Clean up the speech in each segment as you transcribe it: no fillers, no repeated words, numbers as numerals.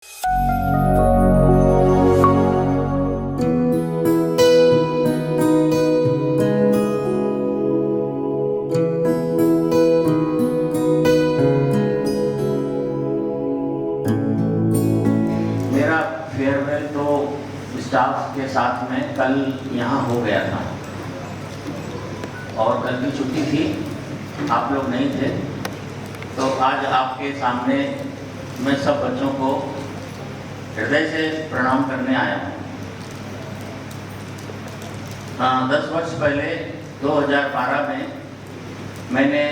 मेरा फेयरवेल तो स्टाफ के साथ में कल यहाँ हो गया था और कल की छुट्टी थी, आप लोग नहीं थे, तो आज आपके सामने मैं सब बच्चों को हृदय से प्रणाम करने आया हूँ। 10 वर्ष पहले 2012 में मैंने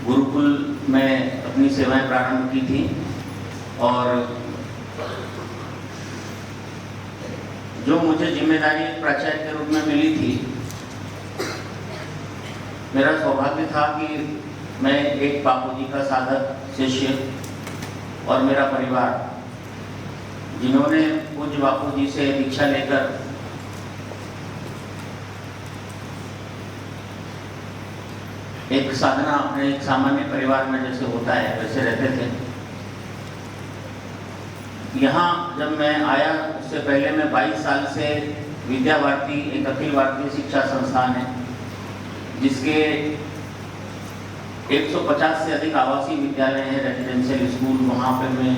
गुरुकुल में अपनी सेवाएं प्रारंभ की थी और जो मुझे जिम्मेदारी प्राचार्य के रूप में मिली थी, मेरा सौभाग्य था कि मैं एक बापूजी का साधक शिष्य और मेरा परिवार, जिन्होंने पूज्य बापूजी से दीक्षा लेकर एक साधना अपने एक सामान्य परिवार में जैसे होता है वैसे रहते थे। यहाँ जब मैं आया उससे पहले मैं 22 साल से विद्या भारती, एक अखिल भारतीय शिक्षा संस्थान है जिसके 150 से अधिक आवासीय विद्यालय हैं, रेजिडेंशियल स्कूल, वहाँ पे मैं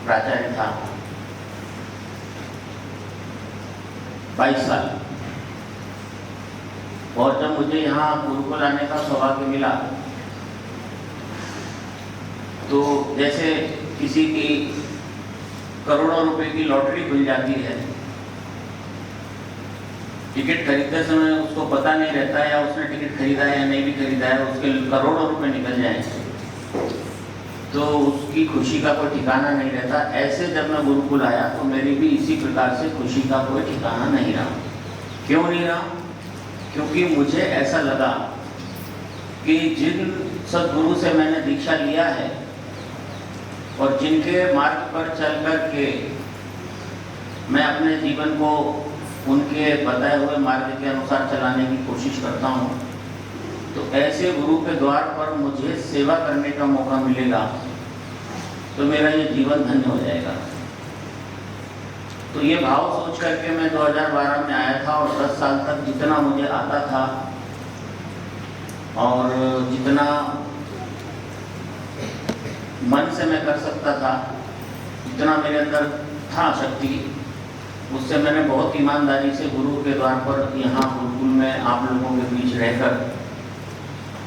प्राचार्य था 22 साल। और जब मुझे यहाँ गुरुकुल आने का सौभाग्य मिला तो जैसे किसी की करोड़ों रुपए की लॉटरी खुल जाती है, टिकट खरीदते समय उसको पता नहीं रहता है या उसने टिकट खरीदा है या नहीं भी खरीदा है, उसके करोड़ों रुपए निकल जाएंगे तो उसकी खुशी का कोई ठिकाना नहीं रहता। ऐसे जब मैं गुरुकुल आया तो मेरी भी इसी प्रकार से खुशी का कोई ठिकाना नहीं रहा। क्यों नहीं रहा? क्योंकि मुझे ऐसा लगा कि जिन सद्गुरु से मैंने दीक्षा लिया है और जिनके मार्ग पर चल कर के मैं अपने जीवन को उनके बताए हुए मार्ग के अनुसार चलाने की कोशिश करता हूँ, तो ऐसे गुरु के द्वार पर मुझे सेवा करने का मौका मिलेगा तो मेरा ये जीवन धन्य हो जाएगा। तो ये भाव सोच करके मैं 2012 में आया था और 10 साल तक जितना मुझे आता था और जितना मन से मैं कर सकता था, जितना मेरे अंदर था शक्ति, उससे मैंने बहुत ईमानदारी से गुरु के द्वार पर यहाँ गुरुकुल में आप लोगों के बीच रहकर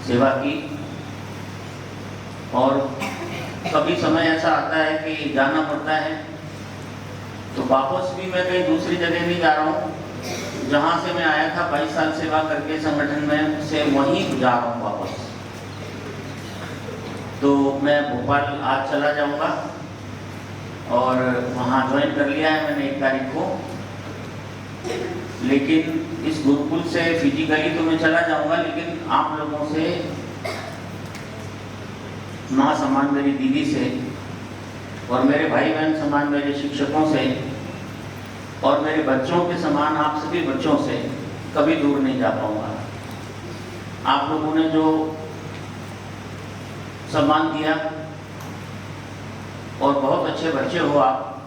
सेवा की। और कभी समय ऐसा आता है कि जाना पड़ता है तो वापस भी मैं कहीं दूसरी जगह नहीं जा रहा हूँ, जहाँ से मैं आया था 22 साल सेवा करके संगठन में से वहीं जा रहा हूँ वापस। तो मैं भोपाल आज चला जाऊँगा और वहाँ ज्वाइन कर लिया है मैंने 1 तारीख को, लेकिन इस गुरुकुल से फिजिकली तो मैं चला जाऊँगा, लेकिन आप लोगों से माँ समान मेरी दीदी से और मेरे भाई बहन समान मेरे शिक्षकों से और मेरे बच्चों के समान आप सभी बच्चों से कभी दूर नहीं जा पाऊँगा। आप लोगों ने जो सम्मान दिया और बहुत अच्छे बच्चे हो आप,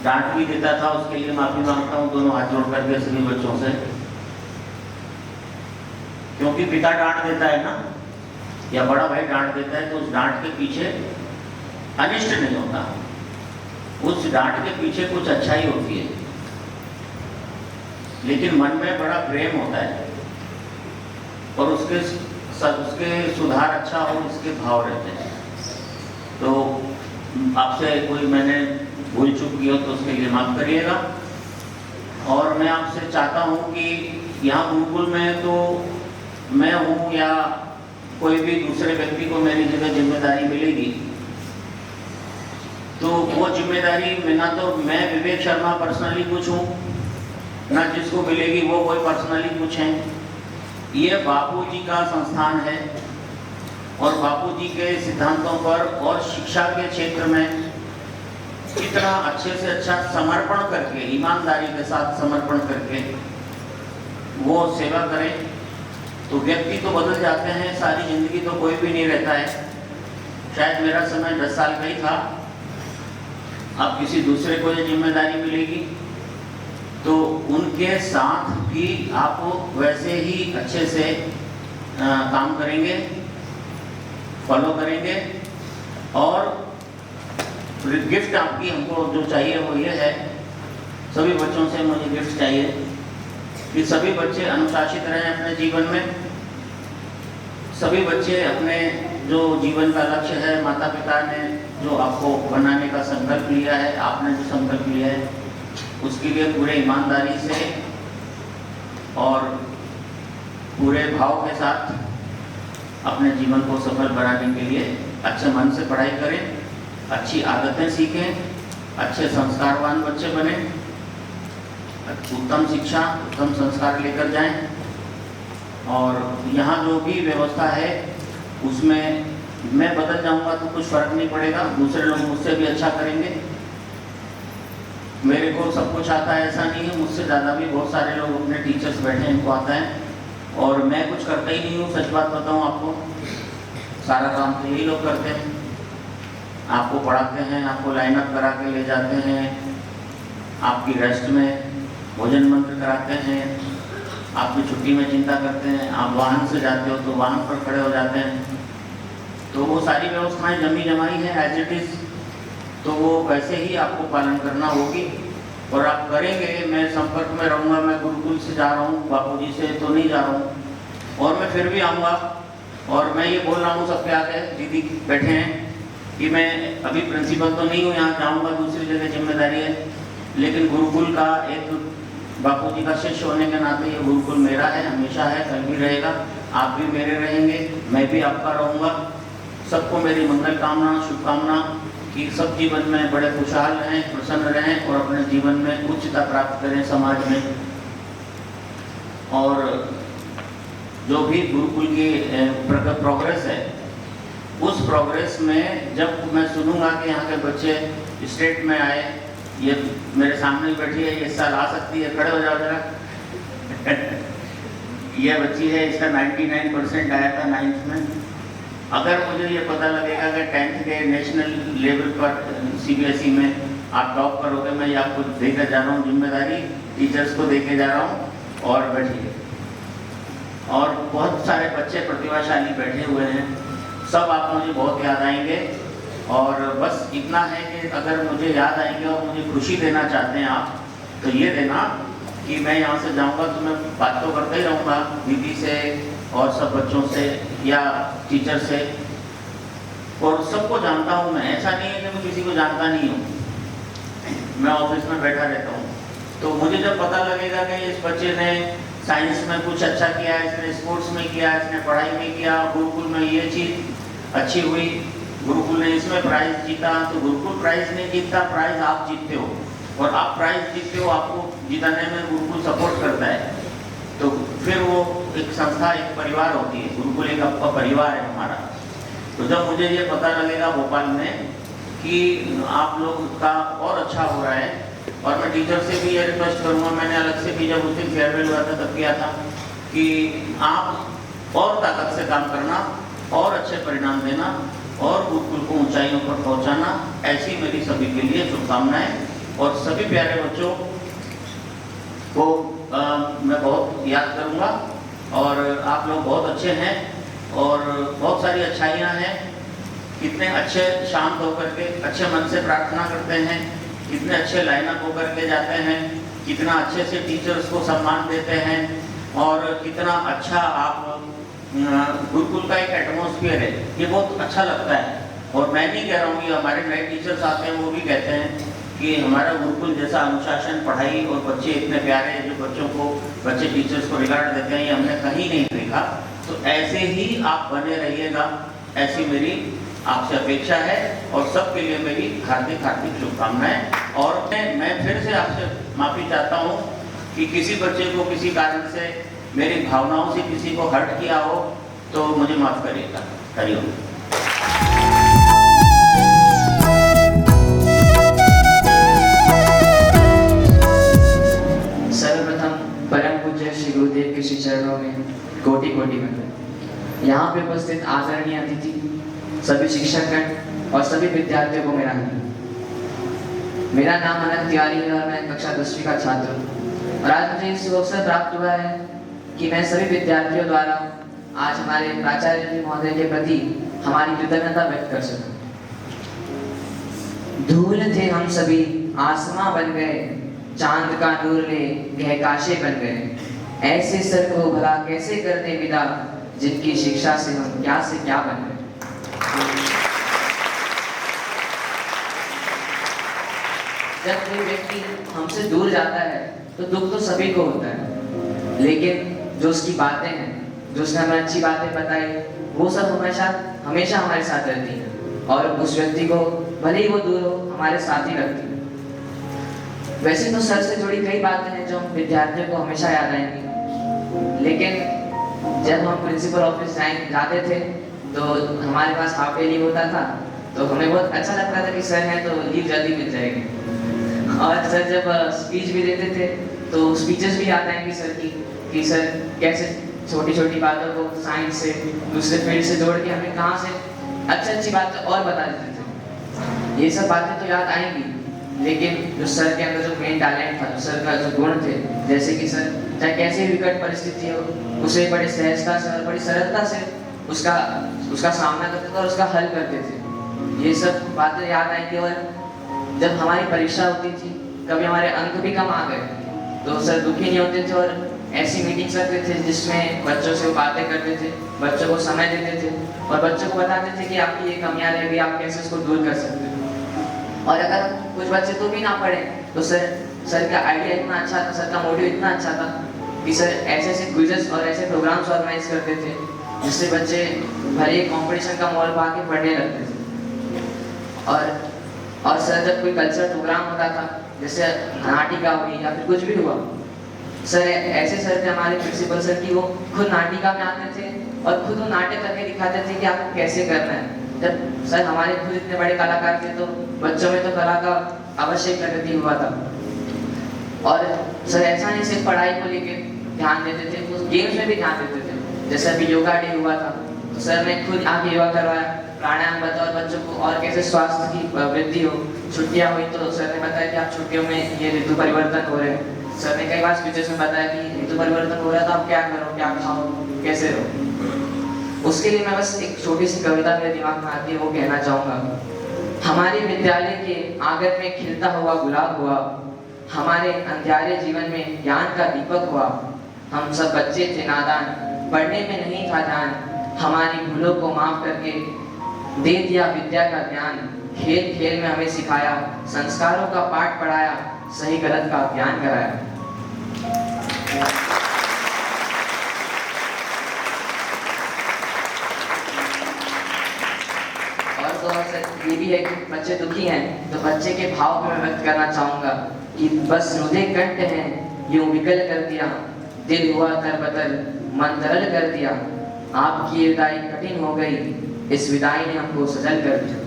डांट भी देता था उसके लिए माफी मांगता हूँ दोनों हाथ जोड़ करके सभी बच्चों से, क्योंकि पिता डांट देता है ना या बड़ा भाई डांट देता है तो उस डांट के पीछे अनिष्ट नहीं होता, उस डांट के पीछे कुछ अच्छाई होती है, लेकिन मन में बड़ा प्रेम होता है और उसके सुधार अच्छा हो इसके भाव रहते हैं। तो आपसे कोई मैंने भूल चूक की हो तो उसके लिए माफ करिएगा। और मैं आपसे चाहता हूँ कि यहाँ गुरुकुल में तो मैं हूँ या कोई भी दूसरे व्यक्ति को मेरी जगह जिम्मेदारी मिलेगी तो वो जिम्मेदारी में ना तो मैं विवेक शर्मा पर्सनली कुछ हूँ, ना जिसको मिलेगी वो कोई पर्सनली कुछ है। ये बापूजी का संस्थान है और बापूजी के सिद्धांतों पर और शिक्षा के क्षेत्र में कितना अच्छे से अच्छा समर्पण करके, ईमानदारी के साथ समर्पण करके वो सेवा करें तो व्यक्ति तो बदल जाते हैं, सारी जिंदगी तो कोई भी नहीं रहता है। शायद मेरा समय 10 साल का ही था अब किसी दूसरे को ये जिम्मेदारी मिलेगी तो उनके साथ भी आप वैसे ही अच्छे से काम करेंगे, फॉलो करेंगे। और गिफ्ट आपकी हमको जो चाहिए वो ये है, सभी बच्चों से मुझे गिफ्ट चाहिए कि सभी बच्चे अनुशासित रहें अपने जीवन में। सभी बच्चे अपने जो जीवन का लक्ष्य है, माता पिता ने जो आपको बनाने का संकल्प लिया है, आपने जो संकल्प लिया है, उसके लिए पूरे ईमानदारी से और पूरे भाव के साथ अपने जीवन को सफल बनाने के लिए अच्छे मन से पढ़ाई करें, अच्छी आदतें सीखें, अच्छे संस्कारवान बच्चे बने, उत्तम शिक्षा, उत्तम संस्कार लेकर जाएं। और यहाँ जो भी व्यवस्था है उसमें मैं बदल जाऊंगा तो कुछ फर्क नहीं पड़ेगा, दूसरे लोग मुझसे भी अच्छा करेंगे। मेरे को सब कुछ आता है ऐसा नहीं है, मुझसे ज़्यादा भी बहुत सारे लोग अपने टीचर्स बैठे हैं, इनको आता है। और मैं कुछ करता ही नहीं हूँ, सच बात बताऊँ आपको, सारा काम तो यही लोग करते हैं। आपको पढ़ाते हैं, आपको लाइन अप करा के ले जाते हैं, आपकी रेस्ट में भोजन मंत्र कराते हैं, आपकी छुट्टी में चिंता करते हैं, आप वाहन से जाते हो तो वाहन पर खड़े हो जाते हैं। तो वो सारी व्यवस्थाएं जमी जमाई हैं एज इट इज़, तो वो वैसे ही आपको पालन करना होगी और आप करेंगे। मैं संपर्क में रहूँगा, मैं गुरुकुल से जा रहा हूँ, बापूजी से तो नहीं जा रहा हूँ, और मैं फिर भी आऊँगा। और मैं ये बोल रहा हूँ सबके आगे, दीदी बैठे हैं, कि मैं अभी प्रिंसिपल तो नहीं हूँ, यहाँ जाऊँगा, दूसरी जगह जिम्मेदारी है, लेकिन गुरुकुल का एक बापूजी का शिष्य होने के नाते ये गुरुकुल मेरा है, हमेशा है, कल भी रहेगा। आप भी मेरे रहेंगे, मैं भी आपका रहूँगा। सबको मेरी मंगल कामना, शुभकामना कि सब जीवन में बड़े खुशहाल रहें, प्रसन्न रहें और अपने जीवन में उच्चता प्राप्त करें समाज में। और जो भी गुरुकुल की प्रोग्रेस है, उस प्रोग्रेस में जब मैं सुनूंगा कि यहाँ के बच्चे स्टेट में आए, ये मेरे सामने बैठी है, इस साल आ सकती है, खड़े हो जाओ जरा। ये बच्ची है, इसका 99% आया था 9th में। अगर मुझे ये पता लगेगा कि 10th के नेशनल लेवल पर CBSE में आप टॉप करोगे, मैं ये आपको देकर जा रहा हूँ जिम्मेदारी, टीचर्स को देके जा रहा हूँ। और बैठिए, और बहुत सारे बच्चे प्रतिभाशाली बैठे हुए हैं, सब आप मुझे बहुत याद आएंगे। और बस इतना है कि अगर मुझे याद आएंगे और मुझे खुशी देना चाहते हैं आप, तो ये देना कि मैं यहाँ से जाऊँगा तो मैं बात तो करता ही रहूँगा दीदी से और सब बच्चों से या टीचर से, और सबको जानता हूँ मैं, ऐसा नहीं है कि मैं किसी को जानता नहीं हूँ। मैं ऑफिस में बैठा रहता हूँ, तो मुझे जब पता लगेगा कि इस बच्चे ने साइंस में कुछ अच्छा किया, इसने स्पोर्ट्स में किया, इसने पढ़ाई में किया, गुरुकुल में ये चीज़ अच्छी हुई, गुरुकुल ने इसमें प्राइज जीता, तो गुरुकुल प्राइज नहीं जीतता, प्राइज आप जीतते हो, और आप प्राइज जीतते हो, आपको जिताने में गुरुकुल सपोर्ट करता है। तो फिर वो एक संस्था, एक परिवार होती है, गुरुकुल एक आपका परिवार है हमारा। तो जब मुझे ये पता लगेगा भोपाल में कि आप लोग का और अच्छा हो रहा है, और मैं टीचर से भी ये रिक्वेस्ट करूँगा, मैंने अलग से भी जब उस दिन फेयरवेल हुआ था तब किया था, कि आप और ताकत से काम करना और अच्छे परिणाम देना और गुरुकुल को ऊंचाइयों पर पहुंचाना, ऐसी मेरी सभी के लिए शुभकामनाएं। और सभी प्यारे बच्चों को मैं बहुत याद करूंगा, और आप लोग बहुत अच्छे हैं और बहुत सारी अच्छाइयाँ हैं। कितने अच्छे शांत होकर के अच्छे मन से प्रार्थना करते हैं, कितने अच्छे लाइनअप होकर के जाते हैं, कितना अच्छे से टीचर्स को सम्मान देते हैं, और कितना अच्छा आप गुरुकुल का एक एटमॉस्फेयर है, ये बहुत अच्छा लगता है। और मैं नहीं कह रहा हूँ कि हमारे नए टीचर्स आते हैं वो भी कहते हैं कि हमारा गुरुकुल जैसा अनुशासन, पढ़ाई और बच्चे इतने प्यारे हैं, जो बच्चों को, बच्चे टीचर्स को रिगार्ड देते हैं, ये हमने कहीं नहीं देखा। तो ऐसे ही आप बने रहिएगा, ऐसी मेरी आपसे अपेक्षा है, और सबके लिए मेरी हार्दिक हार्दिक शुभकामनाएं। और मैं फिर से आपसे माफ़ी चाहता हूँ कि किसी बच्चे को किसी कारण से मेरी भावनाओं से किसी को हर्ट किया हो तो मुझे माफ़ करिएगा। हरिओम। सर्वप्रथम परम पूज्य श्री गुरुदेव के श्री चरणों में कोटि कोटि वंदन। यहाँ पे उपस्थित आदरणीय अतिथि, सभी शिक्षकगण और सभी विद्यार्थियों को मेरा मेरा नाम अनंत तिवारी है और मैं कक्षा 10वीं का छात्र हूँ। और आज मुझे इस अवसर प्राप्त हुआ है कि मैं सभी विद्यार्थियों द्वारा आज हमारे प्राचार्य जी महोदय के प्रति हमारी कृतज्ञता व्यक्त कर सकूं। धूल थे हम सभी आसमां बन गए, चांद का नूर ले गहकाशे बन गए। ऐसे सर को भला कैसे कर दे विदा, जिनकी शिक्षा से हम क्या से क्या बन गए। जब कोई व्यक्ति हमसे दूर जाता है तो दुख तो सभी को होता है, लेकिन जो उसकी बातें हैं, जो उसने हमें अच्छी बातें बताई, वो सब हमेशा हमारे साथ रहती हैं और उस व्यक्ति को भले ही वो दूर हो हमारे साथ ही रखती है। वैसे तो सर से जुड़ी कई बातें हैं जो विद्यार्थियों को हमेशा याद आएंगी, लेकिन जब हम प्रिंसिपल ऑफिस जाते थे तो हमारे पास हाफ डे लीव होता था, तो हमें बहुत अच्छा लगता था कि सर हैं तो लीव जल्दी मिल जाएगी। और सर जब स्पीच भी देते थे तो स्पीचेस भी याद आएंगी सर की, कि सर कैसे छोटी छोटी बातों को साइंस से दूसरे फील्ड से जोड़ के हमें कहाँ से अच्छी बातें और बता देते थे। ये सब बातें तो याद आएंगी, लेकिन जो सर के अंदर जो मेन टैलेंट था, जो सर का जो गुण थे, जैसे कि सर चाहे कैसी विकट परिस्थिति हो उसे बड़े सहजता से और बड़ी सरलता से उसका सामना करते थे और उसका हल करते थे। ये सब बातें याद आएंगी। और जब हमारी परीक्षा होती थी, कभी हमारे अंक भी कम आ गए तो सर दुखी नहीं होते थे और ऐसी मीटिंग्स रखते थे जिसमें बच्चों से बातें करते थे, बच्चों को समय देते थे और बच्चों को बताते थे कि आपकी ये कमियां रह गई, आप कैसे उसको दूर कर सकते हो। और अगर कुछ बच्चे तो भी ना पढ़े तो सर का आइडिया इतना अच्छा था, सर का मोटिव इतना अच्छा था कि सर ऐसे ऐसे क्विज़ेस और ऐसे प्रोग्राम्स ऑर्गेनाइज करते थे जिससे बच्चे भले कंपटीशन का माहौल पा के पढ़ने लगते थे। और सर जब कोई कल्चरल प्रोग्राम होता था, जैसे नाटिका हुई या फिर कुछ भी हुआ, सर ऐसे सर थे हमारे प्रिंसिपल सर की, वो खुद नाटिका में आते थे और खुद वो नाटक करके दिखाते थे कि आपको कैसे करना है। जब सर हमारे खुद इतने बड़े कलाकार थे तो बच्चों में तो कला का अवश्य प्रगति हुआ था। और सर ऐसा नहीं सिर्फ पढ़ाई को लेकर ध्यान देते थे, वो गेम्स में भी ध्यान देते थे। जैसे अभी योगा डे हुआ था तो सर ने खुद आके योगा करवाया, प्राणायाम बताया बच्चों को और कैसे स्वास्थ्य की वृद्धि हो। छुट्टियां हुई तो सर ने बताया कि आप छुट्टियों में ये ऋतु परिवर्तन हो रहे हैं। सर ने कई बार स्पीचेस में बताया कि ऋतु परिवर्तन हो रहा है तो आप क्या करो, क्या खाओ, कैसे रहो। उसके लिए मैं बस एक छोटी सी कविता मेरे दिमाग में आती है, वो कहना चाहूँगा। हमारे विद्यालय के आंगन में खिलता हुआ गुलाब हुआ, हमारे अंधियारे जीवन में ज्ञान का दीपक हुआ। हम सब बच्चे थे नादान, पढ़ने में नहीं था ध्यान, हमारी भूलों को माफ करके दे दिया विद्या का ज्ञान। खेल खेल में hमें सिखाया, संस्कारों का पाठ पढ़ाया, सही गलत का ज्ञान कराया। और ये भी है कि बच्चे दुखी हैं तो बच्चे के भाव को मैं व्यक्त करना चाहूंगा कि बस रुदे कंठ हैं यूं विकल कर दिया, दिल हुआ तरबतर मन तरल कर दिया। आपकी विदाई कठिन हो गई, इस विदाई ने हमको सजल कर दिया।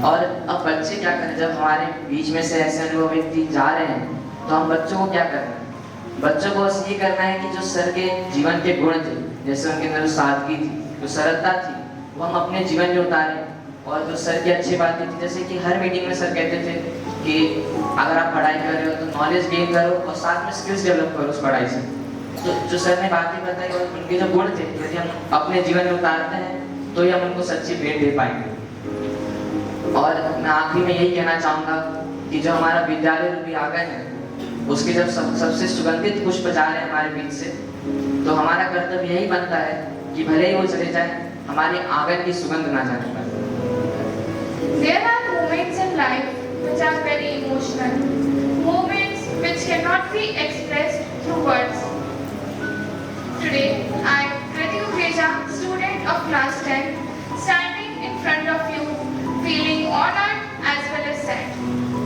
और अब बच्चे क्या करें, जब हमारे बीच में से ऐसे अनुभव व्यक्ति जा रहे हैं तो हम बच्चों को क्या करना है? बच्चों को बस ये करना है कि जो सर के जीवन के गुण थे, जैसे उनके अंदर सादगी थी, जो सरलता थी, वो हम अपने जीवन में उतारें। और जो सर की अच्छी बातें थी, जैसे कि हर मीटिंग में सर कहते थे कि अगर आप पढ़ाई कर रहे हो तो नॉलेज गेन करो और साथ में स्किल्स डेवलप करो उस पढ़ाई से। तो जो सर ने बातें बताई और उनके जो गुण थे, यदि हम अपने जीवन में उतारते हैं तो ही हम उनको सच्ची भेंट दे पाएंगे। और मैं आखिरी में यही कहना चाहूँगा कि जो हमारा विद्यालय रूपी आंगन है, उसके जब सबसे सुगंधित पुष्प जा रहे हैं हमारे बीच से, तो हमारा कर्तव्य यही बनता है कि भले ही वो चले जाए, हमारे आंगन की सुगंध ना जाने पाए। There are moments in life which are very emotional, moments which cannot be expressed through words. Today, I, Kriti Ukreja, student of class 10, standing in front of you, feeling honored as well as sad.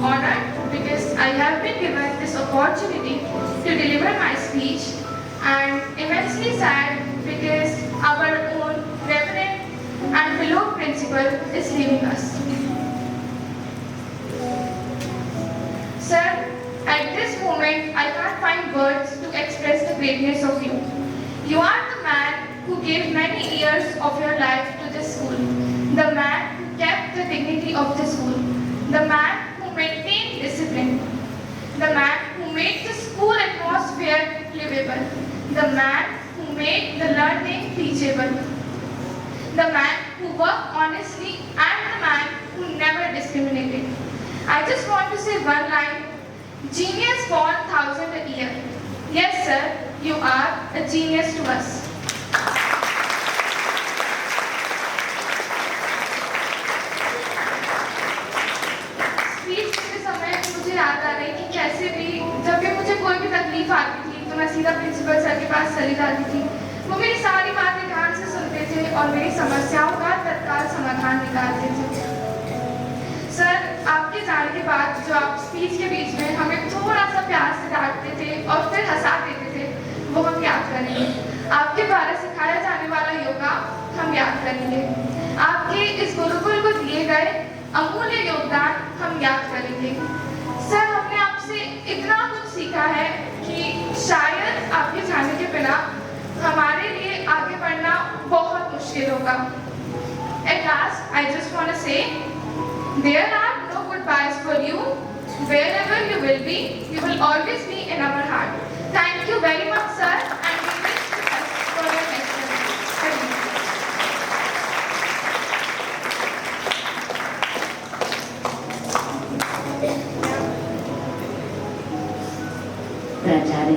Honored because I have been given this opportunity to deliver my speech, and immensely sad because our own reverend and beloved principal is leaving us. Sir, at this moment, I can't find words to express the greatness of you. You are the man who gave many many years of your life to this school. The man who kept the dignity of the school. The man who maintained discipline. The man who made the school atmosphere livable. The man who made the learning teachable. The man who worked honestly and the man who never discriminated. I just want to say one line. Genius born 1,000 a year. Yes, sir, you are a genius to us. Speech के समय मुझे याद आ रही कि कैसे भी जब भी मुझे कोई भी तकलीफ आती थी तो मैं सीधा प्रिंसिपल सर के पास चली जाती थी। वो मेरी सारी बातें ध्यान से सुनते थे और मेरी समस्याओं का तत्काल समाधान निकालते थे। सर, आपके जाने के बाद जो आप स्पीच के बीच में हमें थोड़ा सा प्यार से डांटते थे और फिर हंसा देते थे, वो हम याद करेंगे। आपके द्वारा सिखाया जाने वाला योगा हम याद करेंगे। आपके इस गुरुकुल को दिए गए अमूल्य योगदान हम याद करेंगे। सर, हमने आपसे इतना कुछ सीखा है कि शायद आपके जाने के बिना हमारे लिए आगे बढ़ना बहुत मुश्किल होगा। At last, I just want to say, there are no goodbyes for you. Wherever you will be, you will always be in our heart. Thank you very much, sir, and we wish you best for your next journey. प्राचार्य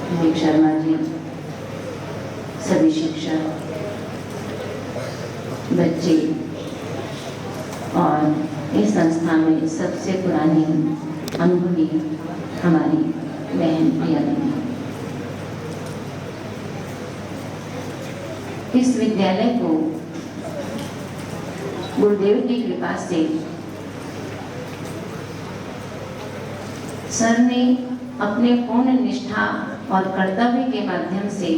विवेक शर्मा जी, सभी शिक्षक, बच्चे और इस संस्था में सबसे पुरानी अनुभवी हमारी बहन प्रिया दीदी। इस विद्यालय को गुरुदेव की कृपा से सर ने अपने पूर्ण निष्ठा और कर्तव्य के माध्यम से,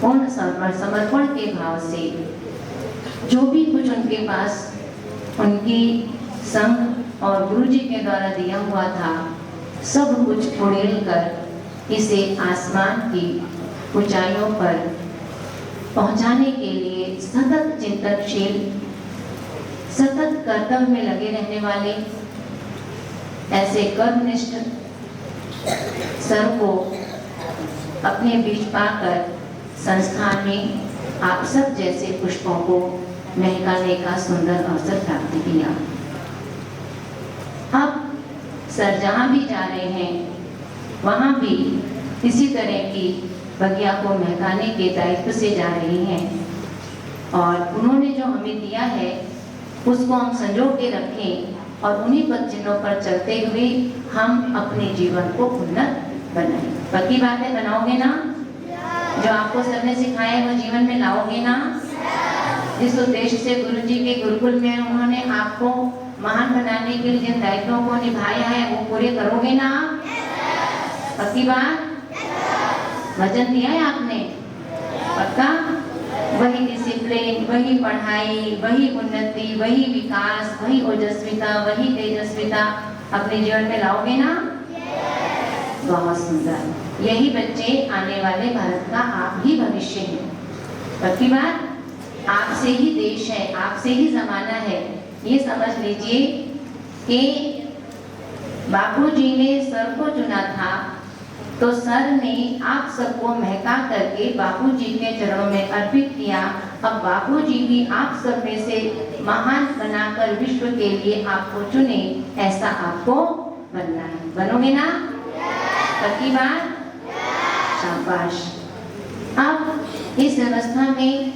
पूर्ण समर्पण के भाव से जो भी कुछ उनके पास उनकी संघ और गुरुजी के द्वारा दिया हुआ था, सब कुछ उड़ेल कर इसे आसमान की ऊंचाइयों पर पहुंचाने के लिए सतत चिंतनशील, सतत कर्तव्य में लगे रहने वाले ऐसे कर्मनिष्ठ सर को अपने बीच पाकर संस्थान में आप सब जैसे पुष्पों को महकाने का सुंदर अवसर प्राप्त किया। अब सर जहाँ भी जा रहे हैं वहाँ भी इसी तरह की बगिया को महकाने के दायित्व से जा रही हैं और उन्होंने जो हमें दिया है उसको हम संजो के रखें और उन्हीं पद चिन्हों पर चलते हुए हम अपने जीवन को उन्नत बनाएं। पक्की बातें बनाओगे ना? जो आपको सर ने सिखाया है वो जीवन में लाओगे ना? जिस उद्देश्य से गुरुजी के गुरुकुल में उन्होंने आपको महान बनाने के लिए जिन दायित्वों को निभाया है वो पूरे करोगे ना? पक्की बात? वचन दिया है आपने? पक्का? वही डिसिप्लिन, वही पढ़ाई, वही उन्नति, वही विकास, वही ओजस्विता, वही तेजस्विता अपने जीवन में लाओगे ना? बहुत सुंदर। यही बच्चे आने वाले भारत का आप ही भविष्य है। पक्की बात? आपसे ही देश है, आपसे ही जमाना है। ये समझ लीजिए कि बापूजी ने सर को चुना था तो सर ने आप सबको महका करके बापूजी के चरणों में अर्पित किया। अब बापूजी भी आप सब में से महान बनाकर विश्व के लिए आपको चुने, ऐसा आपको बनना है। बनोगे ना? पक्की बात? शाबाश। अब इस व्यवस्था में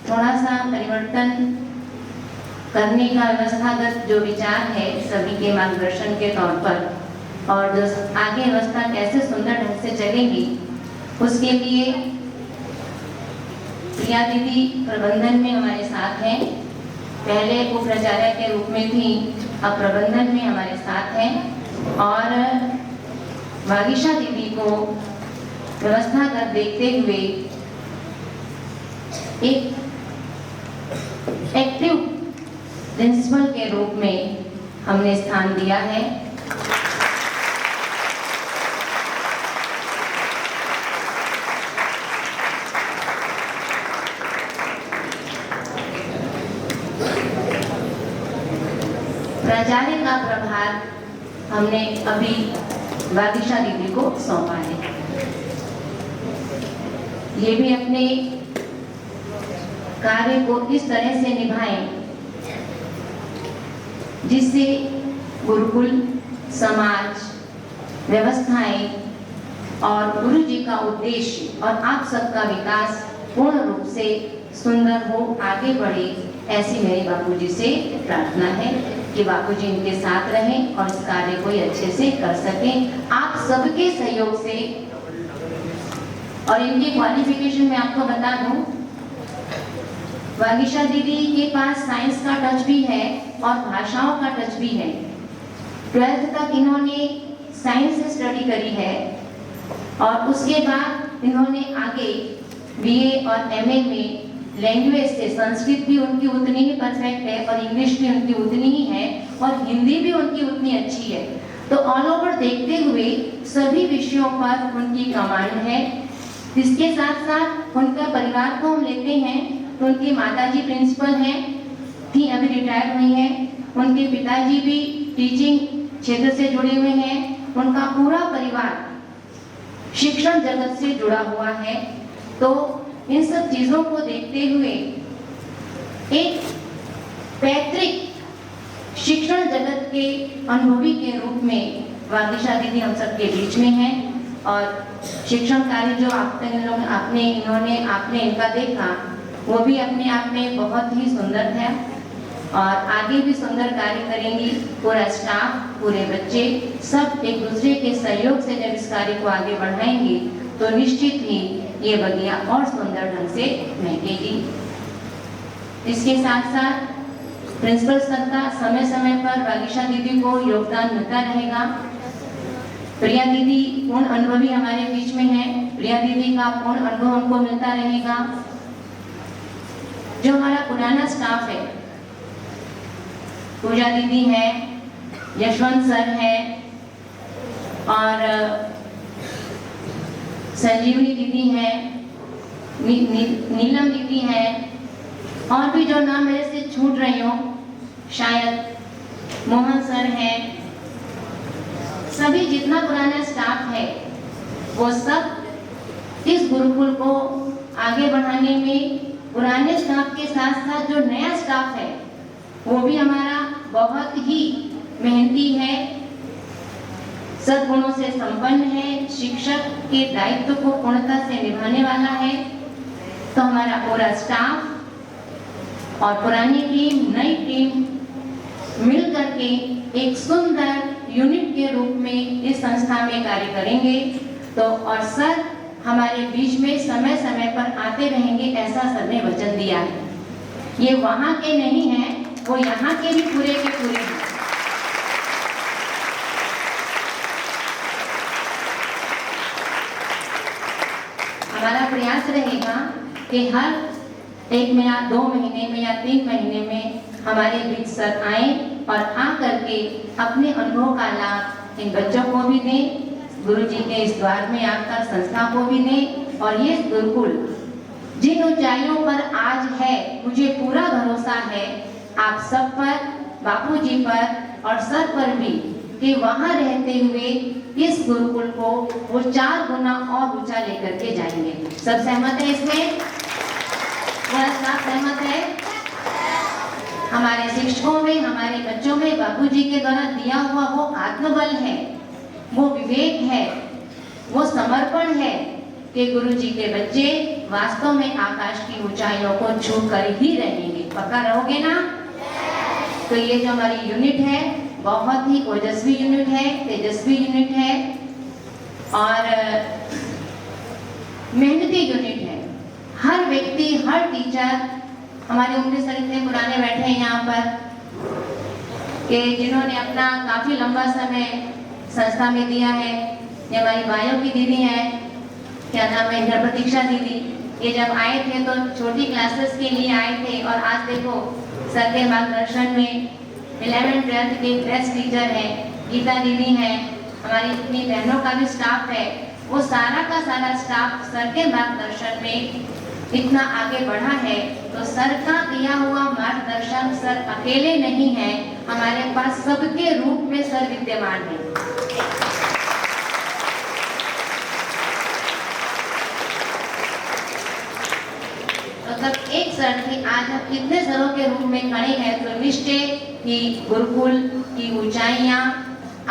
थोड़ा सा परिवर्तन करने का व्यवस्थागत जो विचार है सभी के मार्गदर्शन के तौर पर, और जो आगे व्यवस्था कैसे सुंदर ढंग से चलेगी उसके लिए प्रिया दीदी प्रबंधन में हमारे साथ हैं। पहले उपाचार्य के रूप में थी, अब प्रबंधन में हमारे साथ हैं। और वागीशा दीदी को व्यवस्थागत देखते हुए एक एक्टिव प्रिंसिपल के रूप में हमने स्थान दिया है। प्राचार्य का प्रभार हमने अभी वागीशा दीदी को सौंपा है। ये भी अपने कार्य को इस तरह से निभाएं जिससे गुरुकुल, समाज, व्यवस्थाएं और गुरु जी का उद्देश्य और आप सबका विकास पूर्ण रूप से सुंदर हो, आगे बढ़े। ऐसी मेरी बापूजी से प्रार्थना है कि बापूजी इनके साथ रहें और इस कार्य को अच्छे से कर सकें आप सबके सहयोग से। और इनकी क्वालिफिकेशन मैं आपको बता दूं, वागीशा दीदी के पास साइंस का टच भी है और भाषाओं का टच भी है। 12th तक इन्होंने साइंस से स्टडी करी है और उसके बाद इन्होंने आगे बीए और एमए में लैंग्वेज से, संस्कृत भी उनकी उतनी ही परफेक्ट है और इंग्लिश भी उनकी उतनी ही है और हिंदी भी उनकी उतनी अच्छी है। तो ऑल ओवर देखते हुए सभी विषयों पर उनकी कमांड है। इसके साथ साथ उनका परिवार को हम लेते हैं तो उनकी माताजी प्रिंसिपल हैं, थी, अभी रिटायर हुई हैं। उनके पिताजी भी टीचिंग क्षेत्र से जुड़े हुए हैं। उनका पूरा परिवार शिक्षण जगत से जुड़ा हुआ है। तो इन सब चीजों को देखते हुए एक पैतृक शिक्षण जगत के अनुभवी के रूप में वागीशा दीदी हम सबके बीच में हैं और शिक्षण कार्य जो आपने इनका देखा वो भी अपने आप में बहुत ही सुंदर है और आगे भी सुंदर कार्य करेंगी। पूरा स्टाफ, पूरे बच्चे सब एक दूसरे के सहयोग से जब इस कार्य को आगे बढ़ाएंगे तो निश्चित ही ये बगिया और सुंदर ढंग से महकेगी। इसके साथ साथ प्रिंसिपल सर का समय समय पर वागीशा दीदी को योगदान मिलता रहेगा। प्रिया दीदी पूर्ण अनुभवी हमारे बीच में है, प्रिया दीदी का पूर्ण अनुभव हमको मिलता रहेगा। जो हमारा पुराना स्टाफ है, पूजा दीदी है, यशवंत सर है और संजीवनी दीदी है, नीलम दीदी है और भी जो नाम मेरे से छूट रही हो शायद मोहन सर है। सभी जितना पुराना स्टाफ है वो सब इस गुरुकुल को आगे बढ़ाने में पुराने स्टाफ के साथ साथ जो नया स्टाफ है वो भी हमारा बहुत ही मेहनती है, सद्गुणों से संपन्न है, शिक्षक के दायित्व को पूर्णता से निभाने वाला है। तो हमारा पूरा स्टाफ और पुरानी टीम, नई टीम मिल करके एक सुंदर यूनिट के रूप में इस संस्था में कार्य करेंगे। तो और सर हमारे बीच में समय समय पर आते रहेंगे, ऐसा सर ने वचन दिया है। ये वहां के नहीं हैं, वो यहाँ के भी पूरे के पूरे हैं। हमारा प्रयास रहेगा कि हर 1 महीना, 2 महीने में या 3 महीने में हमारे बीच सर आए और आ करके अपने अनुभव का लाभ इन बच्चों को भी दें, गुरु जी के इस द्वार में आकर संस्था को भी दें। और ये गुरुकुल जिन ऊंचाइयों पर आज है, मुझे पूरा भरोसा है आप सब पर, बापू जी पर और सर पर भी, कि वहां रहते हुए इस गुरुकुल को वो 4 गुना और ऊंचा लेकर के जाएंगे। सब सहमत है इसमें? पूरा स्टाफ सहमत है? हमारे शिक्षकों में, हमारे बच्चों में बापू जी के द्वारा दिया हुआ वो आत्मबल है, वो विवेक है, वो समर्पण है कि गुरु जी के बच्चे वास्तव में आकाश की ऊंचाइयों को छू कर ही रहेंगे। पक्का रहोगे ना? तो ये जो हमारी यूनिट है बहुत ही ओजस्वी यूनिट है, तेजस्वी यूनिट है और मेहनती यूनिट है। हर व्यक्ति, हर टीचर, हमारे उम्र से इतने पुराने बैठे हैं यहाँ पर कि जिन्होंने अपना काफी लंबा समय संस्था में दिया है। ये हमारी बायो की दीदी है, क्या नाम है, इधर प्रतीक्षा दीदी। ये जब आए थे तो छोटी क्लासेस के लिए आए थे और आज देखो सर के मार्गदर्शन में 11th 12th के बेस्ट टीचर हैं। गीता दीदी हैं, हमारी इतनी बहनों का भी स्टाफ है, वो सारा का सारा स्टाफ सर के मार्गदर्शन में इतना आगे बढ़ा है तो सर का दिया हुआ मार्गदर्शन सर अकेले नहीं है, हमारे पास सबके रूप में सर विद्यमान है। तो तब एक सर थे, आज हम इतने सरों के रूप में खड़े हैं तो निश्चय कि गुरुकुल की ऊंचाइयां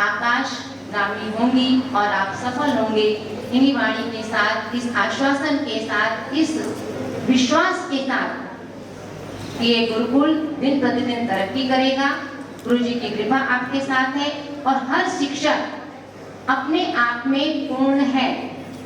आकाशगामी होंगी और आप सफल होंगे। इन्हीं वाणी के साथ, इस आश्वासन के साथ, इस विश्वास के साथ कि ये गुरुकुल दिन प्रतिदिन तरक्की करेगा, गुरु जी की कृपा आपके साथ है और हर शिक्षक अपने आप में पूर्ण है।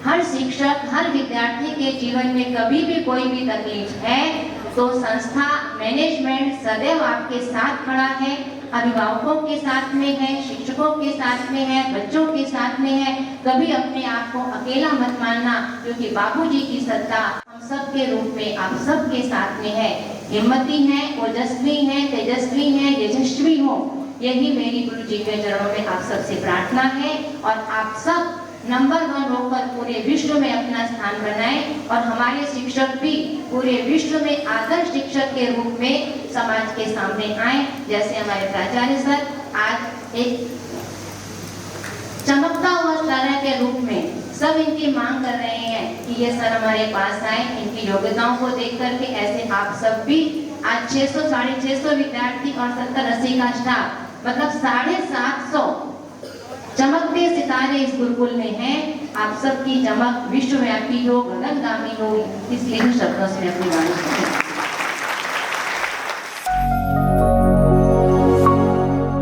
हर शिक्षक, हर विद्यार्थी के जीवन में कभी भी कोई भी तकलीफ है तो संस्था मैनेजमेंट सदैव आपके साथ खड़ा है, अभिभावकों के साथ में है, शिक्षकों के साथ में है, बच्चों के साथ में है। कभी अपने आप को अकेला मत मानना, क्योंकि बाबूजी की सत्ता हम सब के रूप में आप सब के साथ में है। हिम्मती हैं, ओजस्वी हैं, तेजस्वी हैं, यशस्वी हो, यही मेरी गुरु जी के चरणों में आप सबसे प्रार्थना है। और आप सब नंबर 1 होकर पूरे विश्व में अपना स्थान बनाएं और हमारे शिक्षक भी पूरे विश्व में आदर्श शिक्षक के रूप में समाज के सामने आए। जैसे हमारे प्राचार्य सर आज एक चमकता हुआ तारा के रूप में सब इनकी मांग कर रहे हैं कि ये सर हमारे पास आए, इनकी योग्यताओं को देख करके। ऐसे आप सब भी आज 600 650 विद्यार्थी और 70-80 का स्टाफ, मतलब 750 चमकते सितारे इस गुरुकुल में हैं। आप सबकी चमक विश्वव्यापी हो, गगनगामी हो, इसलिए शब्दों से अपनी वाणी